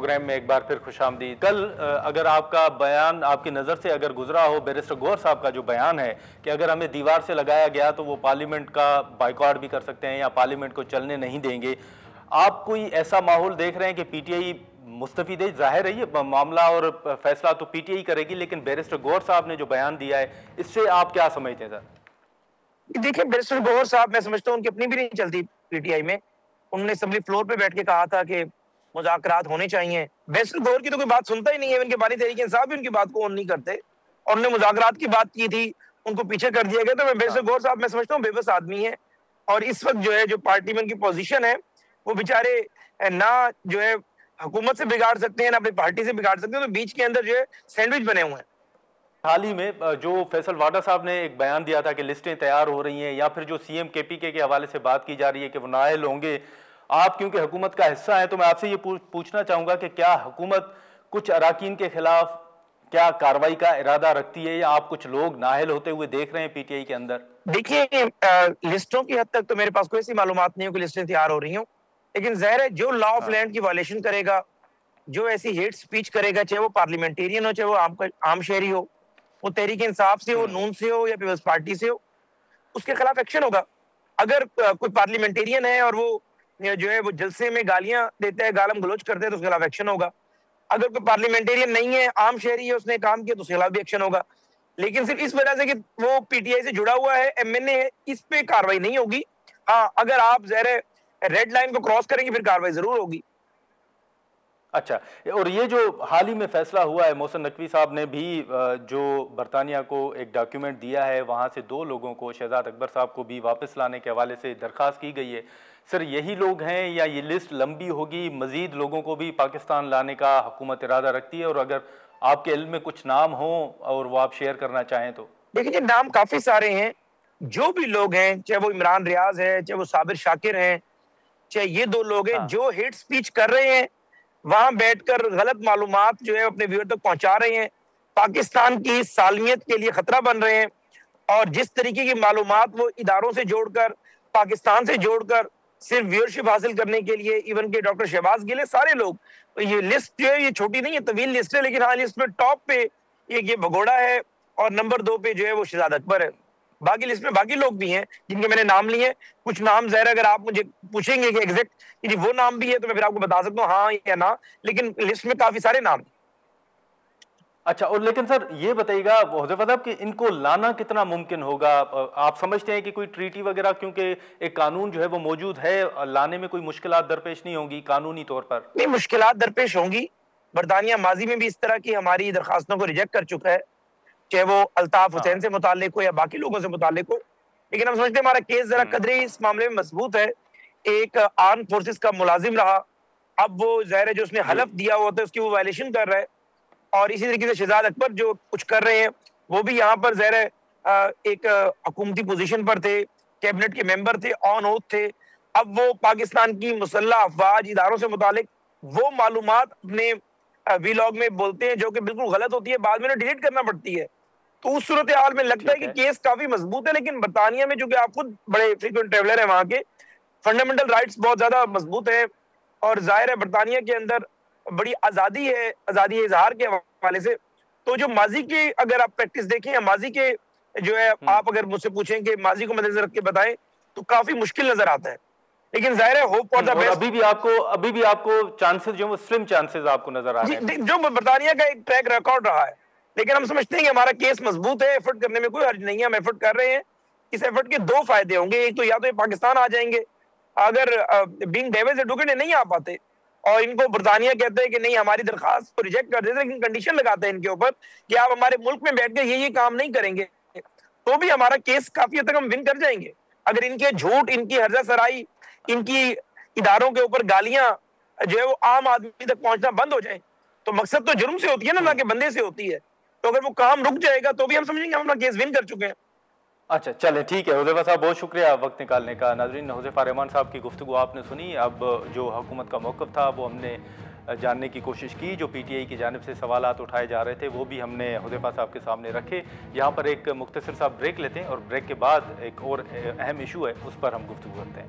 Programme में एक बार फिर खुशामदीद। कल अगर आपका बयान आपकी नज़र से अगर गुजरा हो, बैरिस्टर गौहर साहब का जो बयान है कि अगर हमें दीवार से लगाया गया तो वो पार्लियामेंट का बाइकआउट भी कर सकते हैं या पार्लियामेंट को चलने नहीं देंगे, आप कोई ऐसा माहौल देख रहे हैं कि पीटीआई मुस्तफी दे? जाहिर है ये मामला और फैसला तो पीटीआई करेगी, लेकिन बैरिस्टर गौहर साहब ने जो बयान दिया है इससे आप क्या समझते हैं सर? देखिए, बैरिस्टर गौहर साहब, मैं समझता हूँ उनकी अपनी भी नहीं चलती पीटीआई में। उन्होंने असेंबली फ्लोर पे बैठ के कहा था कि मुज़ाकरात होने चाहिए। बैरिस्टर गौहर की तो कोई बात सुनता ही नहीं है, उनके बानी तहरीक इंसाफ भी उनकी बात को ऑन नहीं करते, और उन्होंने मुज़ाकरात की बात की थी, उनको पीछे कर दिया गया। तो मैं बैरिस्टर गौहर साहब, मैं समझता हूँ बेबस आदमी है, और इस वक्त जो है जो पार्टी में उनकी पोजीशन है, वो बेचारे ना जो है हुकूमत से बिगाड़ सकते हैं ना अपनी पार्टी से बिगाड़ सकते हैं, तो बीच के अंदर जो है सैंडविच बने हुए हैं। हाल ही में जो फैसल वाडा साहब ने एक बयान दिया था कि लिस्टें तैयार हो रही हैं, या फिर जो सीएम केपीके के हवाले से बात की जा रही है कि वो नाअहल होंगे, आप क्योंकि हुकूमत का हिस्सा हैं, तो मैं आपसे ये पूछना चाहूंगा कि क्या हुकूमत कुछ अराकीन के खिलाफ क्या कार्रवाई का इरादा रखती है, या आप कुछ लोग नाअहल होते हुए देख रहे हैं पीटीआई के अंदर? देखिए, लिस्टों की हद तक तो मेरे पास कोई ऐसी मालूमात नहीं हो कि लिस्टें तैयार हो रही हों, लेकिन ज़ाहिर है जो लॉ ऑफ लैंड की वायलेशन करेगा, जो ऐसी हेट स्पीच करेगा, चाहे वो पार्लियामेंटेरियन हो, चाहे वो आम शहरी हो, वो तहरीक इंसाफ से हो, नून से हो, या पीपल्स पार्टी से हो, उसके खिलाफ एक्शन होगा। अगर कोई पार्लियामेंटेरियन है और वो जो है वो जलसे में गालियां देता है, गालम गलोच करते हैं, तो उसके खिलाफ एक्शन होगा। अगर कोई पार्लियामेंटेरियन नहीं है, आम शहरी है, उसने काम किया, तो उसके खिलाफ भी एक्शन होगा। लेकिन सिर्फ इस वजह से कि वो पीटीआई से जुड़ा हुआ है, एमएनए है, इस पे कार्रवाई नहीं होगी। हाँ, अगर आप ज़ाहिर रेड लाइन को क्रॉस करेंगे, फिर कार्रवाई जरूर होगी। अच्छा, और ये जो हाल ही में फैसला हुआ है, मोहसिन नकवी साहब ने भी जो बरतानिया को एक डॉक्यूमेंट दिया है, वहाँ से 2 लोगों को, शहजाद अकबर साहब को भी वापस लाने के हवाले से दरख्वास्त की गई है। सर, यही लोग हैं या ये लिस्ट लंबी होगी, मजीद लोगों को भी पाकिस्तान लाने का हुकूमत इरादा रखती है? और अगर आपके इल्म में कुछ नाम हो और वो आप शेयर करना चाहें तो। देखिए, नाम काफी सारे हैं। जो भी लोग हैं, चाहे वो इमरान रियाज है, चाहे वो साबिर शाकिर हैं, चाहे ये 2 लोग हैं, जो हेट स्पीच कर रहे हैं, वहां बैठकर गलत मालूमात जो है अपने व्यूअर तक पहुंचा रहे हैं, पाकिस्तान की सालमियत के लिए खतरा बन रहे हैं, और जिस तरीके की मालूमात वो इदारों से जोड़कर, पाकिस्तान से जोड़कर सिर्फ व्यूअरशिप हासिल करने के लिए, इवन के डॉक्टर शहबाज गिल, सारे लोग, तो ये लिस्ट जो है ये छोटी नहीं है, तवील लिस्ट है, लेकिन हाँ, लिस्ट में टॉप पे ये भगोड़ा है, और नंबर 2 पे जो है वो शहजाद अकबर है। बाकी लिस्ट में बाकी लोग भी हैं जिनके मैंने नाम लिए। कुछ नाम ज़ाहिर अगर आप मुझे पूछेंगे कि एग्जैक्ट कि वो नाम भी है, तो मैं फिर आपको बता सकता हूँ हाँ या ना, लेकिन लिस्ट में काफी सारे नाम। अच्छा, और लेकिन सर ये बताइएगा हुज़ैफा साहब कि इनको लाना कितना मुमकिन होगा? आप समझते हैं कि कोई ट्रीटी वगैरह, क्योंकि एक कानून जो है वो मौजूद है, लाने में कोई मुश्किलात दरपेश नहीं होंगी कानूनी तौर पर? नहीं, मुश्किलात दरपेश होंगी। बरतानिया माजी में भी इस तरह की हमारी दरखास्तों को रिजेक्ट कर चुका है, चाहे वो अल्ताफ हुसैन से मुतालिक हो या बाकी लोगों से मुतालिक हो। लेकिन हम समझते हैं हमारा केस जरा कदरे इस मामले में मजबूत है। एक आर्म फोर्सेस का मुलाजिम रहा, अब वो ज़ाहिर है जो उसने हलफ दिया हुआ था उसकी वो वायलेशन कर रहा है, और इसी तरीके से शहजाद अकबर जो कुछ कर रहे हैं, वो भी यहाँ पर ज़ाहिर है एक हुकूमती पोजीशन पर थे, कैबिनेट के मेंबर थे, ऑन ओथ थे। अब वो पाकिस्तान की मुसल्लह अफवाज इदारों से मुतालिक वो मालूमात अपने वीलॉग में बोलते हैं जो कि बिल्कुल गलत होती है, बाद में उन्हें डिलीट करना पड़ती है। तो उस सूरत हाल में लगता है कि केस काफी मजबूत है, लेकिन बरतानिया में, जो कि आप खुद बड़े फ्रीक्वेंट ट्रेवलर हैं, वहां के फंडामेंटल राइट्स बहुत ज्यादा मजबूत है, और जाहिर है बरतानिया के अंदर बड़ी आजादी है, आजादी इजहार के हवाले से। तो जो माजी के अगर आप प्रैक्टिस देखें, या माजी के जो है आप अगर मुझसे पूछें कि माजी को मद्देनजर रख के बताएं, तो काफी मुश्किल नजर आता है। लेकिन जाहिर है होप फॉर द बेस्ट। अभी भी आपको चांसेस जो है वो स्लिम चांसेस आपको नजर आ रहे हैं, जो बरतानिया का एक ट्रैक रिकॉर्ड रहा है। लेकिन हम समझते हैं कि हमारा केस मजबूत है, एफर्ट करने में कोई हर्ज नहीं है, हम एफर्ट कर रहे हैं। इस एफर्ट के 2 फायदे होंगे, एक तो या तो ये पाकिस्तान आ जाएंगे, अगर बीइंग डेविल्स एडवोकेट नहीं आ पाते और इनको बरतानिया कहते हैं कि नहीं हमारी दरखास्त को रिजेक्ट कर देते, लेकिन कंडीशन लगाते हैं इनके ऊपर कि आप हमारे मुल्क में बैठ के ये काम नहीं करेंगे, तो भी हमारा केस काफी हद तक हम विन कर जाएंगे। अगर इनके झूठ, इनकी हर्जा सराई, इनकी इदारों के ऊपर गालियां जो है वो आम आदमी तक पहुंचना बंद हो जाए, तो मकसद तो जुर्म से होती है ना कि बंदे से होती है। तो अगर वो काम रुक जाएगा तो भी हम समझेंगे हम अपना केस विन कर चुके हैं। अच्छा, चलें, ठीक है। हुज़ैफा साहब, बहुत शुक्रिया वक्त निकालने का। नाज़रीन, हुज़ैफा रहमान साहब की गुफ्तगू आपने सुनी। अब जो हुकूमत का मौक़िफ़ था वो हमने जानने की कोशिश की। जो पीटीआई की जानिब से सवालात उठाए जा रहे थे वो भी हमने हुज़ैफा साहब के सामने रखे। यहाँ पर एक मुख्तसर सा ब्रेक लेते हैं और ब्रेक के बाद एक और अहम इशू है उस पर हम गुफ्तगू करते हैं।